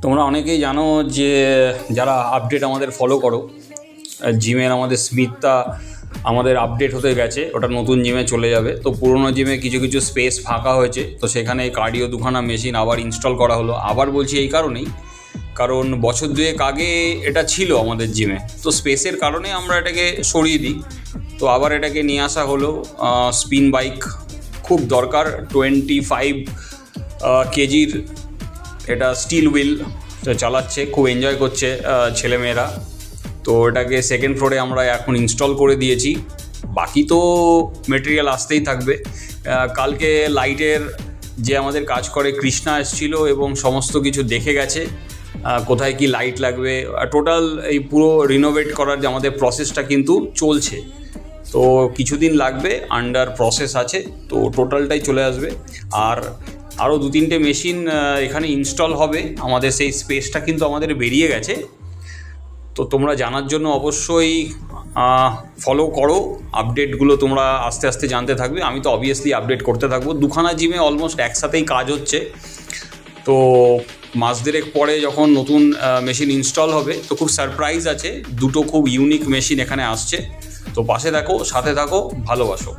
তোমরা অনেকেই জানো যে যারা আপডেট আমাদের ফলো করো, জিমের আমাদের স্মিথটা আমাদের আপডেট হতে গেছে, ওটা নতুন জিমে চলে যাবে। তো পুরোনো জিমে কিছু কিছু স্পেস ফাঁকা হয়েছে, তো সেখানে কার্ডিও দুখানা মেশিন আবার ইনস্টল করা হলো। আবার বলছি এই কারণেই, কারণ বছর দুয়েক আগে এটা ছিল আমাদের জিমে, তো স্পেসের কারণে আমরা এটাকে সরিয়ে দিই। তো আবার এটাকে নিয়ে আসা হলো। স্পিন বাইক খুব দরকার, 25 কেজির এটা স্টিল হুইল চালাচ্ছে, খুব এনজয় করছে ছেলেমেয়েরা। তো এটাকে সেকেন্ড ফ্লোরে আমরা এখন ইনস্টল করে দিয়েছি, বাকি তো মেটেরিয়াল আসতেই থাকবে। কালকে লাইটের যে আমাদের কাজ করে কৃষ্ণা এসেছিল এবং সমস্ত কিছু দেখে গেছে, কোথায় কি লাইট লাগবে। টোটাল এই পুরো রিনোভেট করার যে আমাদের প্রসেসটা কিন্তু চলছে, তো কিছুদিন লাগবে, আন্ডার প্রসেস আছে, তো টোটালটাই চলে আসবে। আর আরও 2-3টে মেশিন এখানে ইনস্টল হবে। আমাদের সেই স্পেসটা কিন্তু আমাদের বেরিয়ে গেছে। তো তোমরা জানার জন্য অবশ্যই ফলো করো, আপডেটগুলো তোমরা আস্তে আস্তে জানতে থাকবে। আমি তো অবভিয়াসলি আপডেট করতে থাকবো। দুখানা জিমে অলমোস্ট একসাথেই কাজ হচ্ছে, তো মাস দেড়েক পরে যখন নতুন মেশিন ইনস্টল হবে তো খুব সারপ্রাইজ আছে, দুটো খুব ইউনিক মেশিন এখানে আসছে। তো পাশে থাকো, সাথে থাকো, ভালোবাসো।